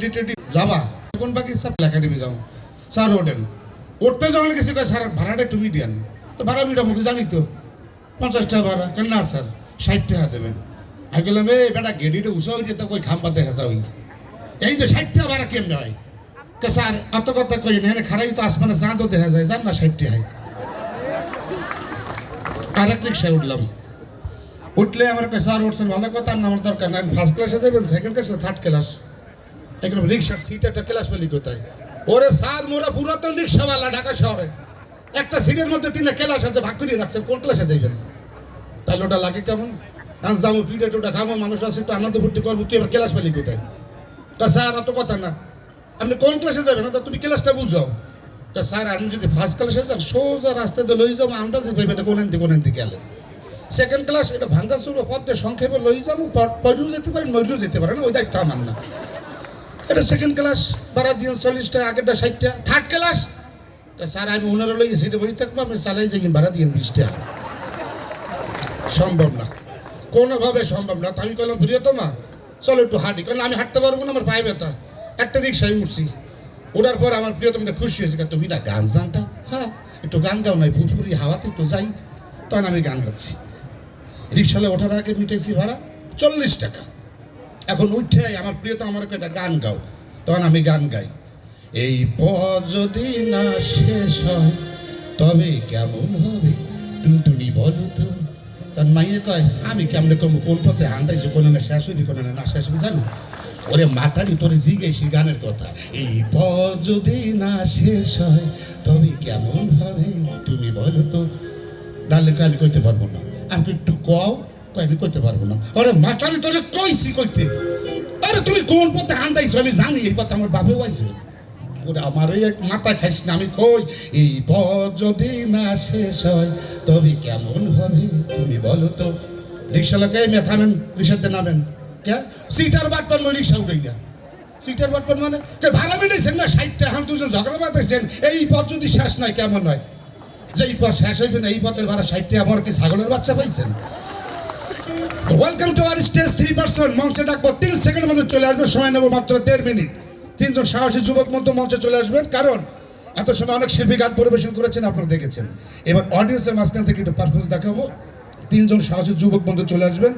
ready teddy যাবা কোন বাকি সব একাডেমি যাও স্যার ওঠেন উঠতে যখন কিছু কয় স্যার ভাড়াটা একটু মিডিয়ান তো ভাড়া মিটা মুখে জানি তো 50 টাকা ভাড়া কেন না স্যার 60 টাকা দেবেন আমি বললাম এই বেটা গেডিটা উঁচা হয়ে যেত কই খাম্পাতে হেঁচা হই এই যে 60 টাকা ভাড়া কেমনে হয় কে স্যার অত কথা কই না এখানে খারাই তো আসমানে চাঁদও দেখা যায় জান না 60 টাকা আর এক রিক্সায় উঠলাম উঠলে আমার কাছে স্যার উঠছেন ভালো কথা না আমার দরকার না ফার্স্ট ক্লাসে যাবেন সেকেন্ড ক্লাস না থার্ড ক্লাস একদম রিক্সার সিট একটা ক্লাস পেলি কোথায় ওরে স্যার মোরা পুরাতন রিক্সাওয়ালা ঢাকা শহরে একটা সিটের মধ্যে 3টা ক্লাস আছে ভাগ করে রাখছেন কোন ক্লাসে যাইবেন তাহলে ওটা লাগে কেমন যাবো পিঠে টোটা খাবো মানুষ আছে একটু আনন্দ ফুর্তি করবো তুই এবার ক্লাস পেলি কোথায় তা স্যার অত কথা না আপনি কোন ক্লাসে যাবেন তা তুমি ক্লাসটা বুঝাও তা স্যার আমি যদি ফার্স্ট ক্লাসে যান সোজা রাস্তাতে লই যাবো আন্দাজে পাইবেন কোন দিকে গেলে সেকেন্ড ক্লাস এটা ভাঙ্গা চুরো পথে সংক্ষেপে লই যাবো পরেও যেতে পারেন মরেও যেতে পারেন ওই দায়িত্ব আমার না এটা সেকেন্ড ক্লাস ভাড়া দিয়ে 40 টাকা আগেরটা 60 টাকা থার্ড ক্লাস স্যার আমি ওনারা লই সেটা বই থাকবো আপনি চালাই যে ভাড়া দিয়ে 20 টাকা সম্ভব না কোনোভাবে সম্ভব না আমি কইলাম প্রিয়তমা চলো একটু হাঁটি কারণ আমি হাঁটতে পারবো না আমার পায়ে ব্যথা একটা রিক্সায় উঠছি ওঠার পর আমার প্রিয়তমটা খুশি হয়েছে তুমি না গান জানতা হ্যাঁ একটু গান গাও নাই ফুরফুরি হাওয়াতে একটু যাই তখন আমি গান গাচ্ছি রিক্সালে ওঠার আগে মিটেছি ভাড়া 40 টাকা এখন উঠে আমার প্রিয়তম আমার একটা গান গাও তখন আমি গান গাই এই পথ যদি না শেষ হয় তবে কেমন হবে টুনটুনি বলো তো তার মাইয়ে কয় আমি কেমনে কম কোন পথে আন্দাইছি কোনো না শেষ হইবি কোনো না শেষ হইবি জানো ওরে মাতারি তোরে জিজ্ঞেসি গানের কথা এই পথ যদি না শেষ হয় তবে কেমন হবে তুমি বলো তো ডালে আমি কইতে পারবো না আমি একটু কও আমি কইতে পারবো না ওরে মাতারি তোরে কইছি কইতে আরে তুমি কোন পথে আন্দাইছো আমি জানি এই কথা আমার বাপেও আইছে ওরে আমার এই এক মাথা খাইস না আমি কই এই পথ যদি না শেষ হয় তবে কেমন হবে তুমি বলো তো রিক্সালাকে থামেন রিক্সাতে নামেন কে সিটার বাটপান মই রিক্সা উঠে গিয়া সিটার বাটপান মানে ভাড়া মিলেছেন না 60 টাকা এখন দুজন ঝগড়া বাঁধাইছেন এই পথ যদি শেষ নয় কেমন হয় যে এই পথ শেষ হইবে না এই পথের ভাড়া 60 টাকা আমার কি ছাগলের বাচ্চা পাইছেন ওয়েলকাম টু আওয়ার স্টেজ 3% মঞ্চে ডাকবো 3 সেকেন্ডের মধ্যে চলে আসবে সময় নেব মাত্র 1.5 মিনিট 3 জন সাহসী যুবক মঞ্চে চলে আসবেন কারণ এত সময় অনেক শিল্পী গান পরিবেশন করেছেন আপনারা দেখেছেন এবার অডিয়েন্সের মাঝখান থেকে একটু পারফরমেন্স দেখাবো 3 জন সাহসী যুবক চলে আসবেন